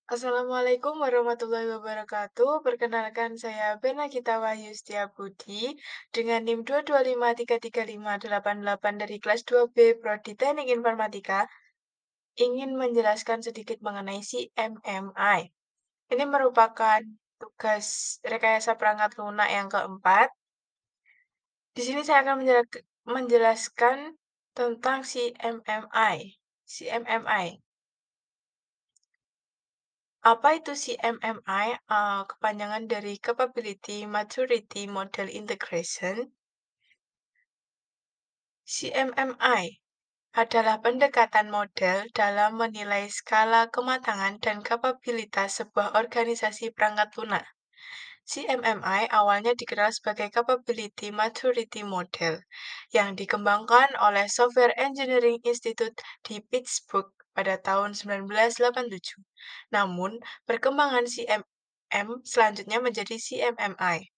Assalamualaikum warahmatullahi wabarakatuh. Perkenalkan saya Bena Gita Wahyu Setiabudi dengan NIM 2253358 dari kelas 2B Prodi Teknik Informatika ingin menjelaskan sedikit mengenai CMMI. Ini merupakan tugas rekayasa perangkat lunak yang keempat. Di sini saya akan menjelaskan tentang CMMI. CMMI. Apa itu CMMI? Kepanjangan dari Capability Maturity Model Integration. CMMI adalah pendekatan model dalam menilai skala kematangan dan kapabilitas sebuah organisasi perangkat lunak. CMMI awalnya dikenal sebagai Capability Maturity Model yang dikembangkan oleh Software Engineering Institute di Pittsburgh pada tahun 1987. Namun, perkembangan CMM selanjutnya menjadi CMMI.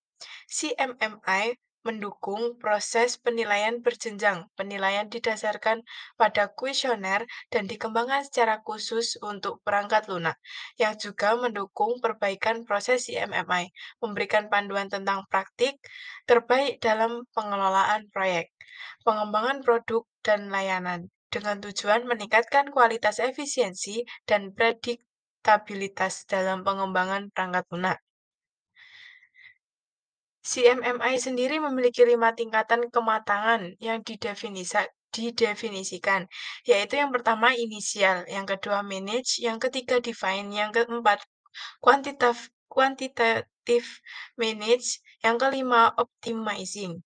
CMMI mendukung proses penilaian berjenjang. Penilaian didasarkan pada kuesioner dan dikembangkan secara khusus untuk perangkat lunak, yang juga mendukung perbaikan proses CMMI, memberikan panduan tentang praktik terbaik dalam pengelolaan proyek, pengembangan produk dan layanan, dengan tujuan meningkatkan kualitas efisiensi dan prediktabilitas dalam pengembangan perangkat lunak. CMMI sendiri memiliki 5 tingkatan kematangan yang didefinisikan, yaitu yang pertama inisial, yang kedua manage, yang ketiga define, yang keempat quantitative manage, yang kelima optimizing.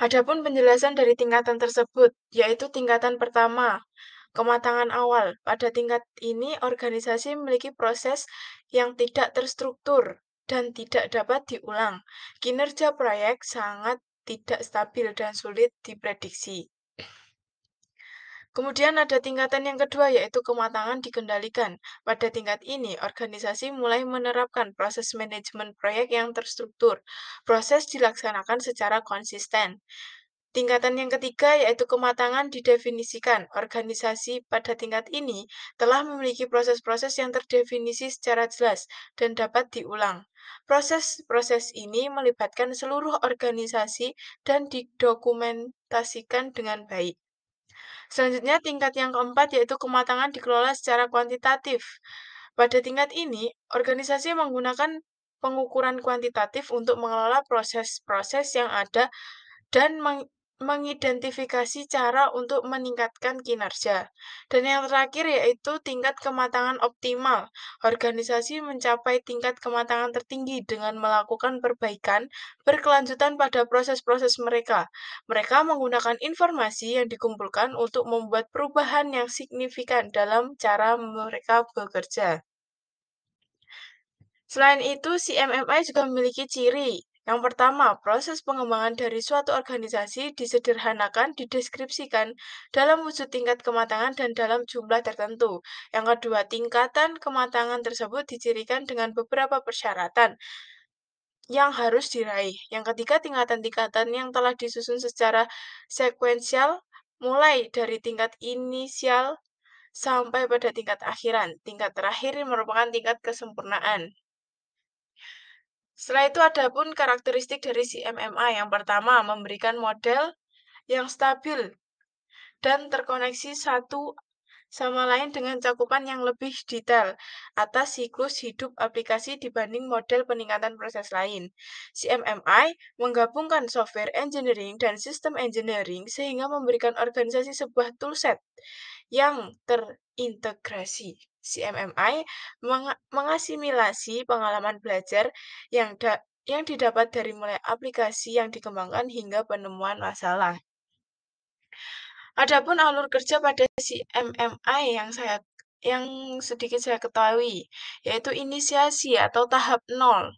Adapun penjelasan dari tingkatan tersebut, yaitu tingkatan pertama, kematangan awal. Pada tingkat ini, organisasi memiliki proses yang tidak terstruktur dan tidak dapat diulang. Kinerja proyek sangat tidak stabil dan sulit diprediksi. Kemudian ada tingkatan yang kedua, yaitu kematangan dikendalikan. Pada tingkat ini, organisasi mulai menerapkan proses manajemen proyek yang terstruktur. Proses dilaksanakan secara konsisten. Tingkatan yang ketiga yaitu kematangan didefinisikan. Organisasi pada tingkat ini telah memiliki proses-proses yang terdefinisi secara jelas dan dapat diulang. Proses-proses ini melibatkan seluruh organisasi dan didokumentasikan dengan baik. Selanjutnya, tingkat yang keempat yaitu kematangan dikelola secara kuantitatif. Pada tingkat ini, organisasi menggunakan pengukuran kuantitatif untuk mengelola proses-proses yang ada dan mengidentifikasi cara untuk meningkatkan kinerja. Dan yang terakhir yaitu tingkat kematangan optimal. Organisasi mencapai tingkat kematangan tertinggi dengan melakukan perbaikan berkelanjutan pada proses-proses mereka. Mereka menggunakan informasi yang dikumpulkan untuk membuat perubahan yang signifikan dalam cara mereka bekerja. Selain itu, CMMI juga memiliki ciri. Yang pertama, proses pengembangan dari suatu organisasi disederhanakan, dideskripsikan dalam wujud tingkat kematangan dan dalam jumlah tertentu. Yang kedua, tingkatan kematangan tersebut dicirikan dengan beberapa persyaratan yang harus diraih. Yang ketiga, tingkatan-tingkatan yang telah disusun secara sekuensial, mulai dari tingkat inisial sampai pada tingkat akhiran. Tingkat terakhir merupakan tingkat kesempurnaan. Setelah itu ada pun karakteristik dari CMMI. Yang pertama, memberikan model yang stabil dan terkoneksi satu sama lain dengan cakupan yang lebih detail atas siklus hidup aplikasi dibanding model peningkatan proses lain. CMMI menggabungkan software engineering dan sistem engineering sehingga memberikan organisasi sebuah toolset yang terintegrasi. CMMI mengasimilasi pengalaman belajar yang didapat dari mulai aplikasi yang dikembangkan hingga penemuan masalah. Adapun alur kerja pada CMMI yang sedikit saya ketahui, yaitu inisiasi atau tahap 0,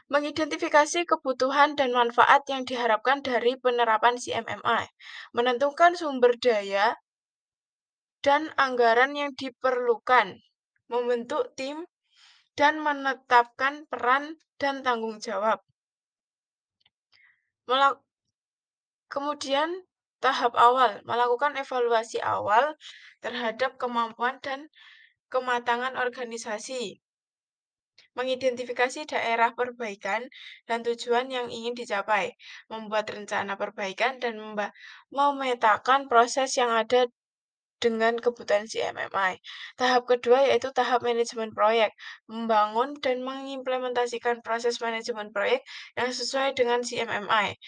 mengidentifikasi kebutuhan dan manfaat yang diharapkan dari penerapan CMMI, menentukan sumber daya dan anggaran yang diperlukan, membentuk tim, dan menetapkan peran dan tanggung jawab. Kemudian, tahap awal, melakukan evaluasi awal terhadap kemampuan dan kematangan organisasi, mengidentifikasi daerah perbaikan dan tujuan yang ingin dicapai, membuat rencana perbaikan dan memetakan proses yang ada dengan kebutuhan CMMI. Tahap kedua yaitu tahap manajemen proyek, membangun dan mengimplementasikan proses manajemen proyek yang sesuai dengan CMMI.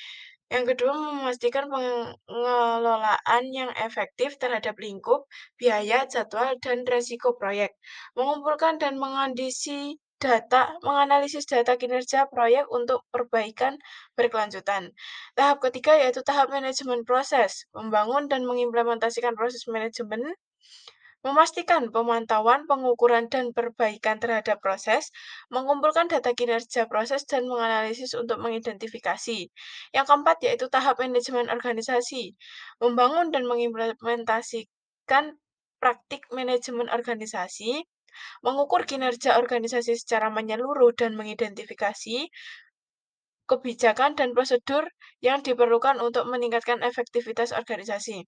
Yang kedua, memastikan pengelolaan yang efektif terhadap lingkup, biaya, jadwal, dan resiko proyek. Mengumpulkan dan menganalisis data kinerja proyek untuk perbaikan berkelanjutan. Tahap ketiga yaitu tahap manajemen proses, membangun dan mengimplementasikan proses manajemen, memastikan pemantauan, pengukuran, dan perbaikan terhadap proses, mengumpulkan data kinerja proses, dan menganalisis untuk mengidentifikasi. Yang keempat yaitu tahap manajemen organisasi, membangun dan mengimplementasikan praktik manajemen organisasi, mengukur kinerja organisasi secara menyeluruh, dan mengidentifikasi kebijakan dan prosedur yang diperlukan untuk meningkatkan efektivitas organisasi.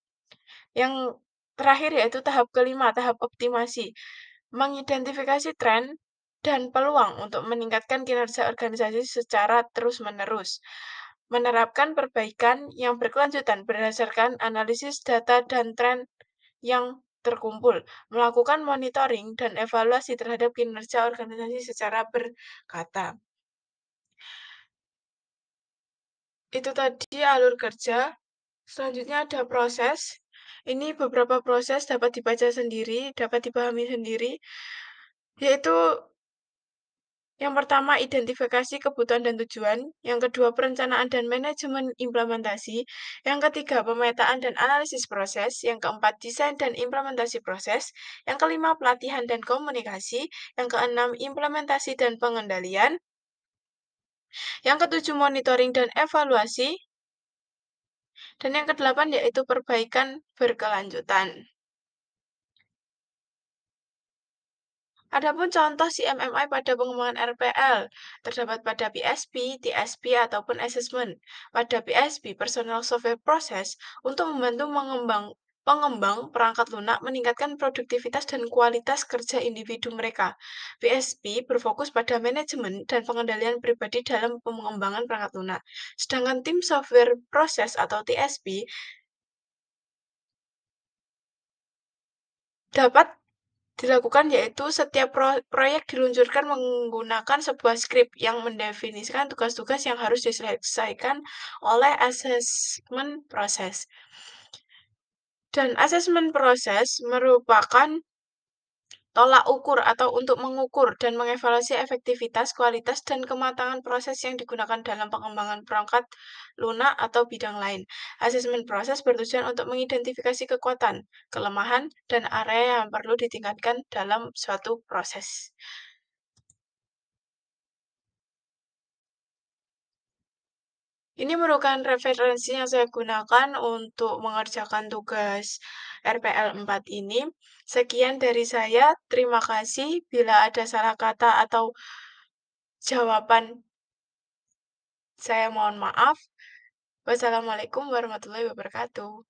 Yang terakhir yaitu tahap kelima, tahap optimasi, mengidentifikasi tren dan peluang untuk meningkatkan kinerja organisasi secara terus-menerus, menerapkan perbaikan yang berkelanjutan berdasarkan analisis data dan tren yang terkumpul, melakukan monitoring dan evaluasi terhadap kinerja organisasi secara berkata. Itu tadi alur kerja. Selanjutnya ada proses. Ini beberapa proses dapat dibaca sendiri, dapat dipahami sendiri, yaitu yang pertama identifikasi kebutuhan dan tujuan, yang kedua perencanaan dan manajemen implementasi, yang ketiga pemetaan dan analisis proses, yang keempat desain dan implementasi proses, yang kelima pelatihan dan komunikasi, yang keenam implementasi dan pengendalian, yang ketujuh monitoring dan evaluasi, dan yang kedelapan yaitu perbaikan berkelanjutan. Adapun contoh CMMI pada pengembangan RPL terdapat pada PSP, TSP, ataupun assessment. Pada PSP, personal software process untuk membantu pengembang perangkat lunak meningkatkan produktivitas dan kualitas kerja individu mereka. PSP berfokus pada manajemen dan pengendalian pribadi dalam pengembangan perangkat lunak. Sedangkan tim software process atau TSP dapat dilakukan yaitu setiap proyek diluncurkan menggunakan sebuah skrip yang mendefinisikan tugas-tugas yang harus diselesaikan oleh asesmen proses. Dan asesmen proses merupakan tolak ukur atau untuk mengukur dan mengevaluasi efektivitas, kualitas, dan kematangan proses yang digunakan dalam pengembangan perangkat lunak atau bidang lain. Asesmen proses bertujuan untuk mengidentifikasi kekuatan, kelemahan, dan area yang perlu ditingkatkan dalam suatu proses. Ini merupakan referensi yang saya gunakan untuk mengerjakan tugas RPL 4 ini. Sekian dari saya, terima kasih. Bila ada salah kata atau jawaban, saya mohon maaf. Wassalamualaikum warahmatullahi wabarakatuh.